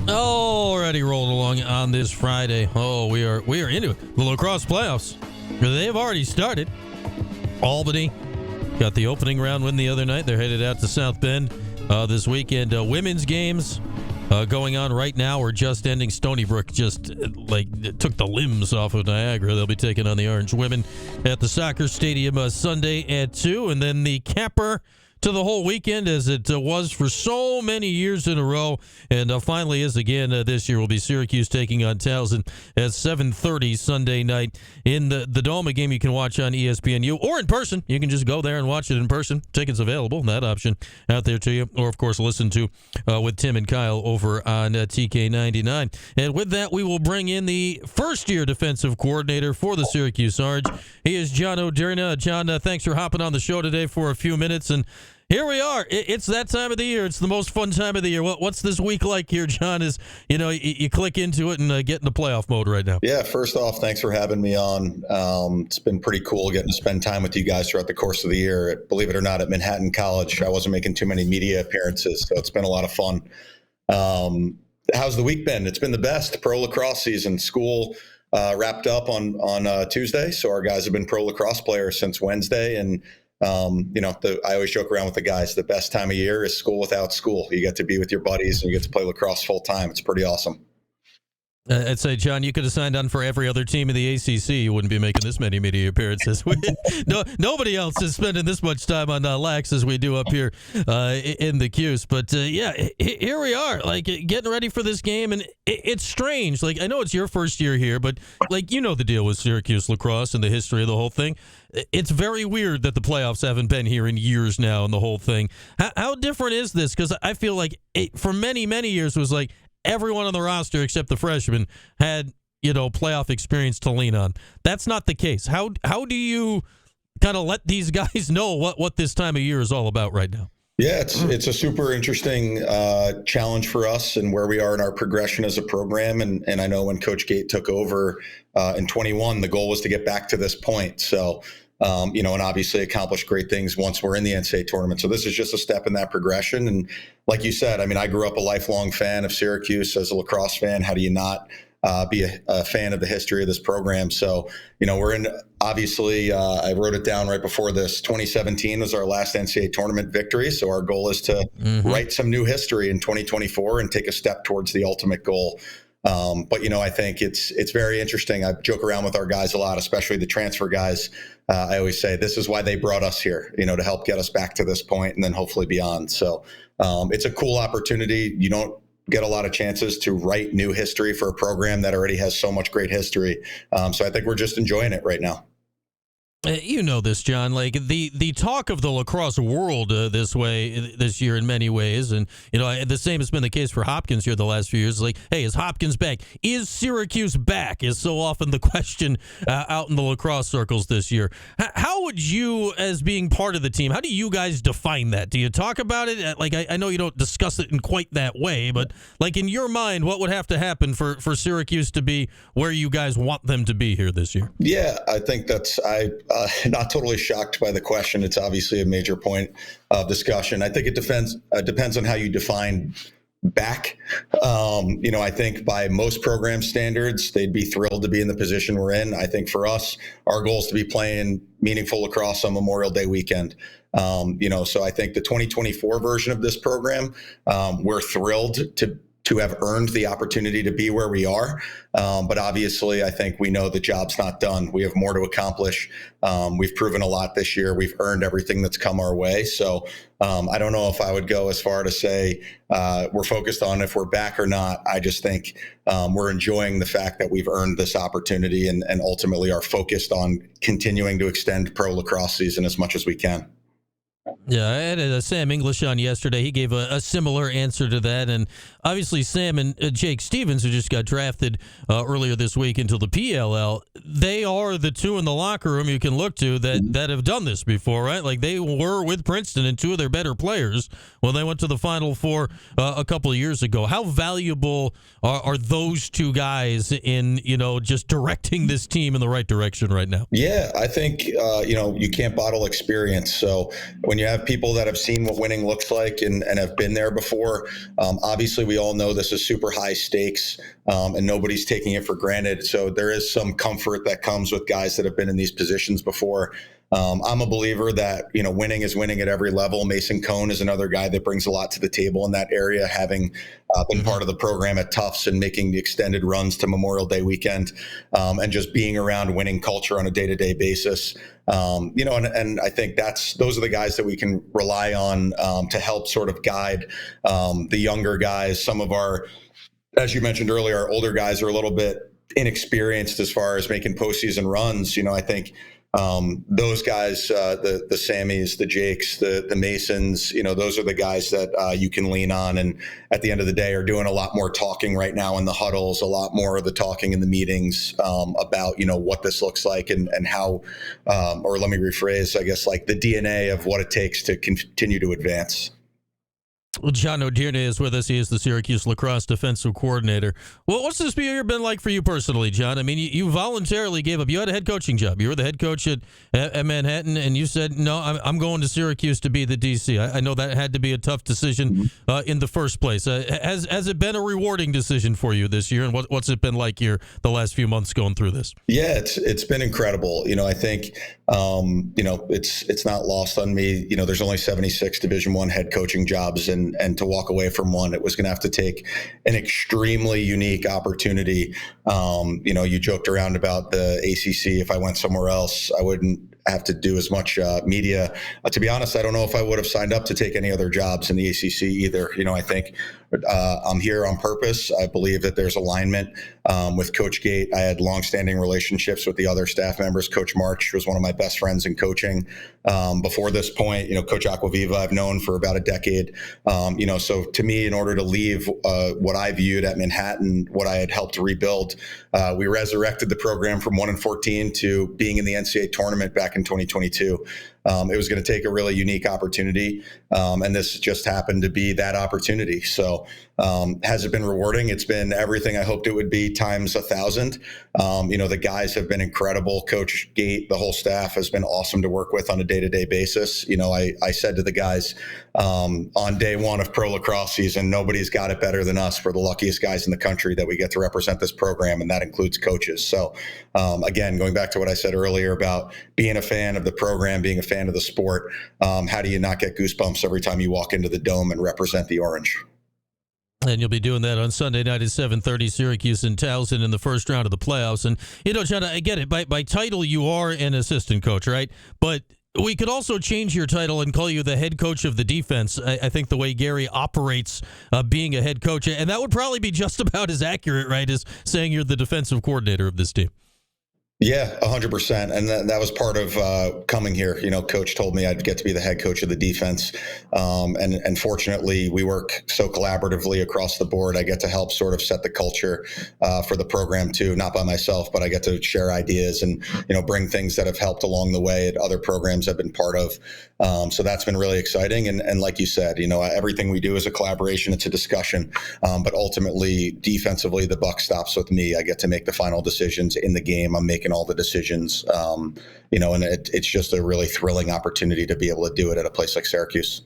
Already rolling along on this Friday. Oh, we are into it. The lacrosse playoffs. They've already started. Albany got the opening round win the other night. They're headed out to South Bend this weekend. Women's games going on right now are just ending. Stony Brook just took the limbs off of Niagara. They'll be taking on the Orange Women at the soccer stadium Sunday at 2. And then the capper to the whole weekend, as it was for so many years in a row, and finally is again this year, will be Syracuse taking on Towson at 7:30 Sunday night in the Dome, a game you can watch on ESPNU or in person. You can just go there and watch it in person. Tickets available, that option out there to you, or of course listen to with Tim and Kyle over on TK99. And with that, we will bring in the first-year defensive coordinator for the Syracuse Orange. He is John Odierna. John, thanks for hopping on the show today for a few minutes, and here we are. It's that time of the year. It's the most fun time of the year. What's this week like here, John? Is you click into it and get into playoff mode right now? Yeah, first off, thanks for having me on. It's been pretty cool getting to spend time with you guys throughout the course of the year. Believe it or not, at Manhattan College, I wasn't making too many media appearances, so it's been a lot of fun. How's the week been? It's been the best. Pro lacrosse season. School wrapped up on Tuesday, so our guys have been pro lacrosse players since Wednesday, and I always joke around with the guys, the best time of year is school without school. You get to be with your buddies and you get to play lacrosse full time. It's pretty awesome. I'd say, John, you could have signed on for every other team in the ACC. You wouldn't be making this many media appearances. Nobody else is spending this much time on lax as we do up here in the Cuse. But, here we are, getting ready for this game. And it's strange. I know it's your first year here, but, the deal with Syracuse lacrosse and the history of the whole thing. It's very weird that the playoffs haven't been here in years now and the whole thing. How different is this? Because I feel like for many, many years it was like, everyone on the roster except the freshmen had, playoff experience to lean on. That's not the case. How do you kind of let these guys know what this time of year is all about right now? Yeah, it's a super interesting challenge for us and where we are in our progression as a program. And I know when Coach Gate took over in 21, the goal was to get back to this point. So, and obviously accomplish great things once we're in the NCAA tournament. So this is just a step in that progression. And like you said, I grew up a lifelong fan of Syracuse as a lacrosse fan. How do you not be a fan of the history of this program? So, we're in, obviously, I wrote it down right before this. 2017 was our last NCAA tournament victory. So our goal is to write some new history in 2024 and take a step towards the ultimate goal. But I think it's very interesting. I joke around with our guys a lot, especially the transfer guys. I always say this is why they brought us here, to help get us back to this point and then hopefully beyond. So it's a cool opportunity. You don't get a lot of chances to write new history for a program that already has so much great history. So I think we're just enjoying it right now. You know this, John, the talk of the lacrosse world this year in many ways. And, the same has been the case for Hopkins here the last few years. Hey, is Hopkins back? Is Syracuse back? Is so often the question out in the lacrosse circles this year. How would you, as being part of the team, how do you guys define that? Do you talk about it? I know you don't discuss it in quite that way, but in your mind, what would have to happen for Syracuse to be where you guys want them to be here this year? Yeah, I think not totally shocked by the question. It's obviously a major point of discussion. I think it depends on how you define back. I think by most program standards, they'd be thrilled to be in the position we're in. I think for us, our goal is to be playing meaningful lacrosse on Memorial Day weekend. So I think the 2024 version of this program, we're thrilled to have earned the opportunity to be where we are. But obviously, I think we know the job's not done. We have more to accomplish. We've proven a lot this year. We've earned everything that's come our way. So I don't know if I would go as far to say we're focused on if we're back or not. I just think we're enjoying the fact that we've earned this opportunity and ultimately are focused on continuing to extend pro lacrosse season as much as we can. Yeah, I had Sam English on yesterday. He gave a similar answer to that. And obviously Sam and Jake Stevens, who just got drafted earlier this week into the PLL, they are the two in the locker room you can look to that have done this before, right? They were with Princeton and two of their better players when they went to the Final Four a couple of years ago. How valuable are those two guys in, just directing this team in the right direction right now? Yeah, I think, you can't bottle experience. So when you have people that have seen what winning looks like and have been there before, obviously we all know this is super high stakes, and nobody's taking it for granted. So there is some comfort that comes with guys that have been in these positions before. I'm a believer that, winning is winning at every level. Mason Cohn is another guy that brings a lot to the table in that area, having been part of the program at Tufts and making the extended runs to Memorial Day weekend, and just being around winning culture on a day-to-day basis. And I think those are the guys that we can rely on to help sort of guide the younger guys. Some of our, as you mentioned earlier, our older guys are a little bit inexperienced as far as making postseason runs. I think those guys, the Sammys, the Jakes, the Masons, those are the guys that you can lean on. And at the end of the day, are doing a lot more talking right now in the huddles, a lot more of the talking in the meetings about, what this looks like and how, or let me rephrase, I guess, like the DNA of what it takes to continue to advance. Well, John Odierna is with us. He is the Syracuse lacrosse defensive coordinator. Well, what's this year been like for you personally, John? I mean, you voluntarily gave up. You had a head coaching job. You were the head coach at Manhattan, and you said, no, I'm going to Syracuse to be the DC. I know that had to be a tough decision in the first place. Has it been a rewarding decision for you this year, and what's it been like the last few months going through this? Yeah, it's been incredible. I think, it's not lost on me. There's only 76 Division I head coaching jobs, and to walk away from one, it was going to have to take an extremely unique opportunity. You joked around about the ACC. If I went somewhere else, I wouldn't have to do as much media. To be honest, I don't know if I would have signed up to take any other jobs in the ACC either. I think I'm here on purpose. I believe that there's alignment with Coach Gate. I had longstanding relationships with the other staff members. Coach March was one of my best friends in coaching. Before this point, Coach Aquaviva I've known for about a decade. So to me, in order to leave what I viewed at Manhattan, what I had helped rebuild, we resurrected the program from 1-14 to being in the NCAA tournament back in 2022. It was going to take a really unique opportunity, and this just happened to be that opportunity. So has it been rewarding? It's been everything I hoped it would be times 1,000. The guys have been incredible. Coach Gate, the whole staff has been awesome to work with on a day-to-day basis. I said to the guys on day one of pro lacrosse season, nobody's got it better than us. We're the luckiest guys in the country that we get to represent this program, and that includes coaches. So again, going back to what I said earlier about being a fan of the program, being a fan of the sport, how do you not get goosebumps every time you walk into the Dome and represent the Orange? And you'll be doing that on Sunday night at 7:30, Syracuse and Towson in the first round of the playoffs. And, John, I get it. By title, you are an assistant coach, right? But we could also change your title and call you the head coach of the defense. I think the way Gary operates being a head coach, and that would probably be just about as accurate, right, as saying you're the defensive coordinator of this team. Yeah, 100%. And that was part of coming here. Coach told me I'd get to be the head coach of the defense. And fortunately, we work so collaboratively across the board. I get to help sort of set the culture for the program too, not by myself, but I get to share ideas and, bring things that have helped along the way at other programs I've been part of. So that's been really exciting. And like you said, everything we do is a collaboration. It's a discussion. But ultimately, defensively, the buck stops with me. I get to make the final decisions in the game. I'm making all the decisions, and it's just a really thrilling opportunity to be able to do it at a place like Syracuse.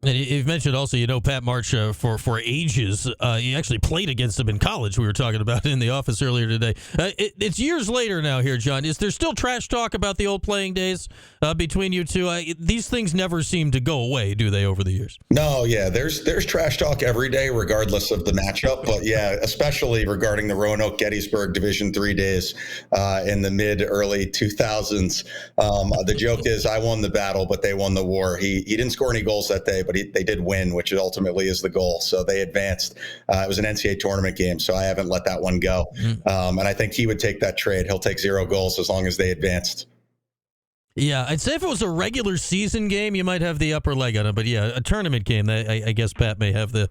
And you've mentioned also, Pat March for ages. You actually played against him in college. We were talking about it in the office earlier today. It's years later now here, John. Is there still trash talk about the old playing days between you two? These things never seem to go away, do they, over the years? No, yeah. There's trash talk every day, regardless of the matchup. But yeah, especially regarding the Roanoke Gettysburg Division III days in the early 2000s. The joke is I won the battle, but they won the war. He didn't score any goals that day, but they did win, which ultimately is the goal. So they advanced. It was an NCAA tournament game, so I haven't let that one go. And I think he would take that trade. He'll take 0 goals as long as they advanced. Yeah, I'd say if it was a regular season game, you might have the upper leg on it. But yeah, a tournament game, I guess Pat may have the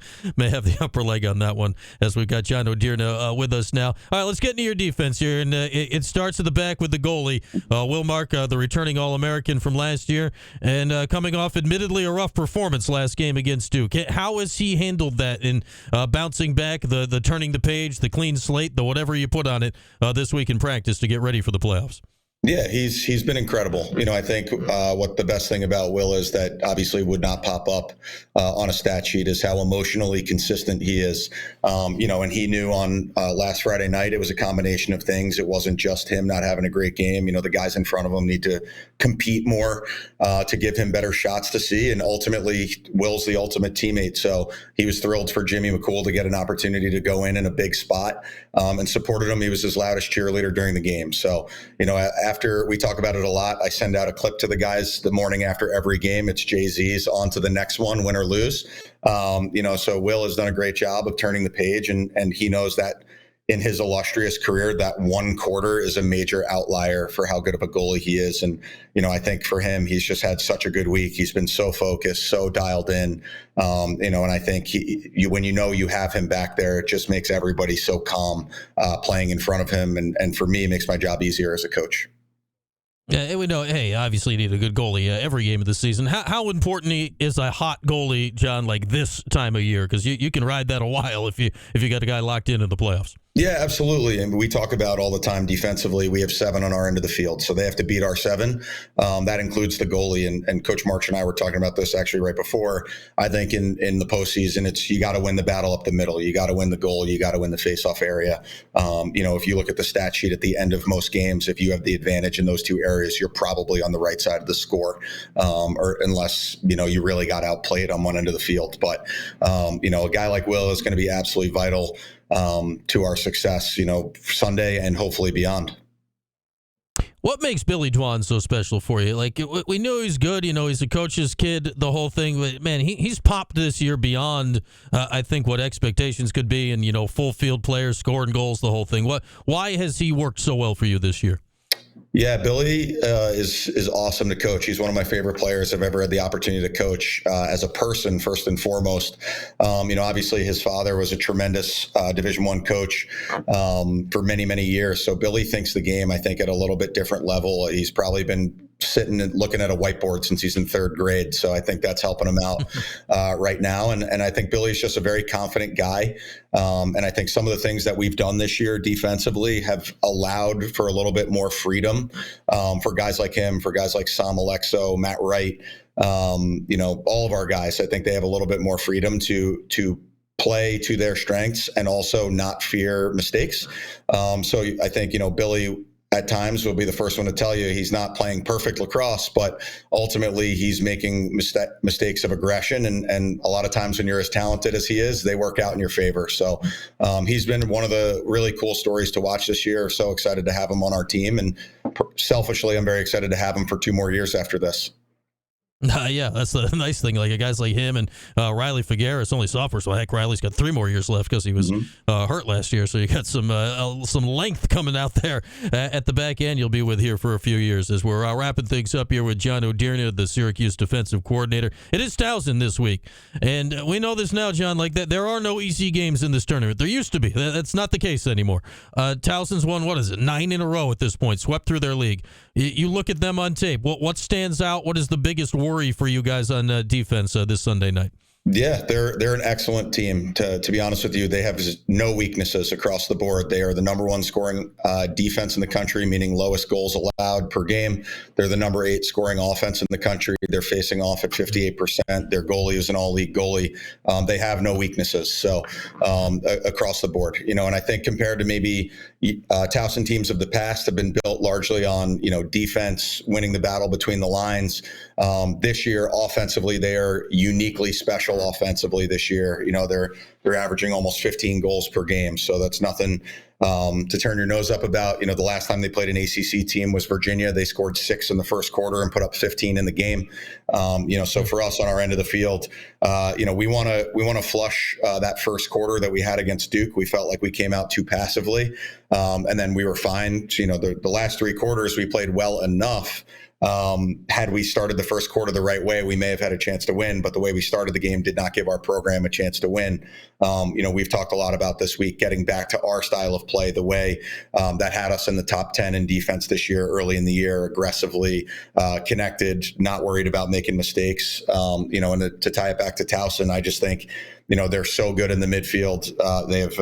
upper leg on that one. As we've got John Odierna with us now. All right, let's get into your defense here, and it starts at the back with the goalie, Will Mark, the returning All-American from last year, and coming off admittedly a rough performance last game against Duke. How has he handled that in bouncing back, the turning the page, the clean slate, the whatever you put on it this week in practice to get ready for the playoffs? Yeah, he's been incredible. I think what the best thing about Will is that obviously would not pop up on a stat sheet is how emotionally consistent he is. And he knew on last Friday night it was a combination of things. It wasn't just him not having a great game. The guys in front of him need to compete more to give him better shots to see. And ultimately, Will's the ultimate teammate. So he was thrilled for Jimmy McCool to get an opportunity to go in a big spot and supported him. He was his loudest cheerleader during the game. So, after we talk about it a lot, I send out a clip to the guys the morning after every game. It's Jay-Z's on to the next one, win or lose. So Will has done a great job of turning the page, and he knows that in his illustrious career, that one quarter is a major outlier for how good of a goalie he is. And, I think for him, he's just had such a good week. He's been so focused, so dialed in, and I think when you have him back there, it just makes everybody so calm playing in front of him. And for me, it makes my job easier as a coach. Yeah, we know. Hey, obviously you need a good goalie every game of the season. How important is a hot goalie, John, like this time of year? Because you can ride that a while if you got a guy locked in the playoffs. Yeah, absolutely. And we talk about all the time defensively, we have 7 on our end of the field. So they have to beat our 7. That includes the goalie. And Coach March and I were talking about this actually right before. I think in the postseason, you got to win the battle up the middle. You got to win the goal. You got to win the faceoff area. If you look at the stat sheet at the end of most games, if you have the advantage in those 2 areas, you're probably on the right side of the score, or unless, you really got outplayed on one end of the field. But, a guy like Will is going to be absolutely vital to our success, Sunday and hopefully beyond. What makes Billy Dwan so special for you? Like, we know he's good, he's a coach's kid, the whole thing, but man, he's popped this year beyond, I think, what expectations could be, and, full field players, scoring goals, the whole thing. Why has he worked so well for you this year? Yeah, Billy is awesome to coach. He's one of my favorite players I've ever had the opportunity to coach as a person, first and foremost. Obviously his father was a tremendous Division I coach for many, many years. So Billy thinks the game, I think, at a little bit different level. He's probably been sitting and looking at a whiteboard since he's in 3rd grade. So I think that's helping him out right now. And I think Billy's just a very confident guy. And I think some of the things that we've done this year defensively have allowed for a little bit more freedom for guys like him, for guys like Sam Alexo, Matt Wright, all of our guys. I think they have a little bit more freedom to play to their strengths and also not fear mistakes. So I think, Billy at times will be the first one to tell you he's not playing perfect lacrosse, but ultimately he's making mistakes of aggression. And a lot of times when you're as talented as he is, they work out in your favor. So he's been one of the really cool stories to watch this year. So excited to have him on our team. And selfishly, I'm very excited to have him for 2 more years after this. Yeah, that's the nice thing. Like guys like him and Riley Figueres, only sophomore, so heck, Riley's got 3 more years left because he was hurt last year. So you got some length coming out there at the back end. You'll be with here for a few years as we're wrapping things up here with John Odierna, the Syracuse defensive coordinator. It is Towson this week, and we know this now, John. Like that, there are no easy games in this tournament. There used to be. That's not the case anymore. Towson's won 9 in a row at this point, swept through their league. You look at them on tape. What stands out? What is the biggest worry for you guys on defense this Sunday night? Yeah, they're an excellent team. To be honest with you, they have no weaknesses across the board. They are the number 1 scoring defense in the country, meaning lowest goals allowed per game. They're the number 8 scoring offense in the country. They're facing off at 58%. Their goalie is an all-league goalie. They have no weaknesses. So across the board, and I think compared to maybe Towson teams of the past have been built largely on defense, winning the battle between the lines. This year, offensively, they are uniquely special. Offensively this year, they're averaging almost 15 goals per game, so that's nothing to turn your nose up about. The last time they played an ACC team was Virginia. They scored 6 in the first quarter and put up 15 in the game. So for us on our end of the field, we want to flush that first quarter that we had against Duke. We felt like we came out too passively, and then we were fine. The last 3 quarters we played well enough. Had we started the first quarter the right way, we may have had a chance to win, but the way we started the game did not give our program a chance to win. We've talked a lot about this week, getting back to our style of play, the way that had us in the top 10 in defense this year, early in the year, aggressively connected, not worried about making mistakes. And to tie it back to Towson, I just think, they're so good in the midfield. They have,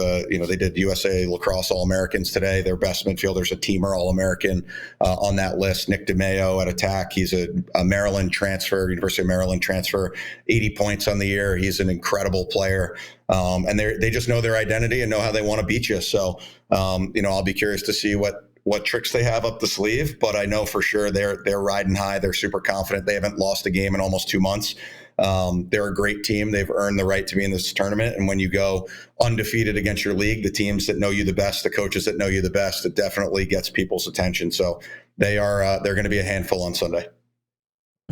they did USA Lacrosse All-Americans today. Their best midfielder's a teamer All-American on that list. Nick DeMeo at attack. He's a Maryland transfer, University of Maryland transfer, 80 points on the year. He's an incredible player. And they just know their identity and know how they want to beat you. So, I'll be curious to see what tricks they have up the sleeve, but I know for sure they're riding high. They're super confident. They haven't lost a game in almost 2 months. They're a great team. They've earned the right to be in this tournament. And when you go undefeated against your league, the teams that know you the best, the coaches that know you the best, it definitely gets people's attention. So they're going to be a handful on Sunday.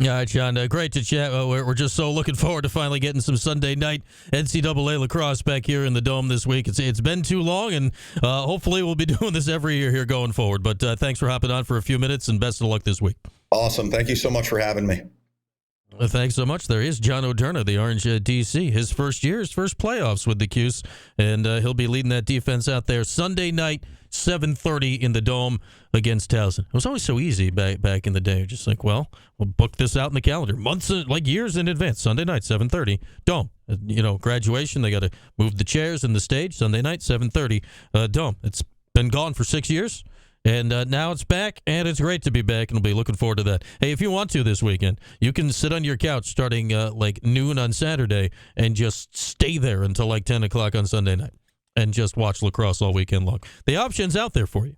All right, John, great to chat. We're just so looking forward to finally getting some Sunday night NCAA lacrosse back here in the Dome this week. It's been too long, and hopefully we'll be doing this every year here going forward. But thanks for hopping on for a few minutes, and best of luck this week. Awesome. Thank you so much for having me. Thanks so much. There is John Odierna, the Orange DC. His first playoffs with the Cuse, and he'll be leading that defense out there Sunday night, 7:30 in the Dome against Towson. It was always so easy back in the day. Just like, well, we'll book this out in the calendar years in advance. Sunday night, 7:30, Dome. Graduation, they got to move the chairs and the stage. Sunday night, 7:30, Dome. It's been gone for 6 years. And now it's back, and it's great to be back, and we'll be looking forward to that. Hey, if you want to this weekend, you can sit on your couch starting noon on Saturday and just stay there until 10 o'clock on Sunday night and just watch lacrosse all weekend long. The option's out there for you.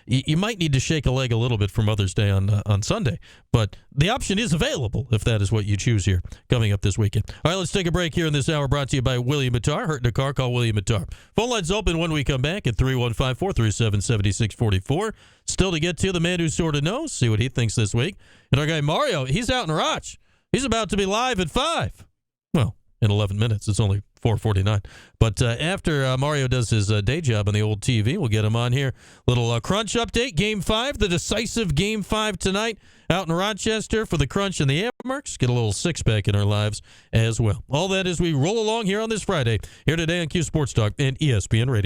You might need to shake a leg a little bit for Mother's Day on Sunday, but the option is available if that is what you choose here coming up this weekend. All right, let's take a break here in this hour, brought to you by William Mattar. Hurt in a car, call William Mattar. Phone lines open when we come back at 315-437-7644. Still to get to the man who sort of knows, see what he thinks this week. And our guy Mario, he's out in Roch. He's about to be live at 5. Well, in 11 minutes. It's only 4:49. But after Mario does his day job on the old TV, we'll get him on here. Little Crunch update. Game 5, the decisive Game 5 tonight out in Rochester for the Crunch and the Ammerks. Get a little six-pack in our lives as well. All that as we roll along here on this Friday, here today on Q Sports Talk and ESPN Radio.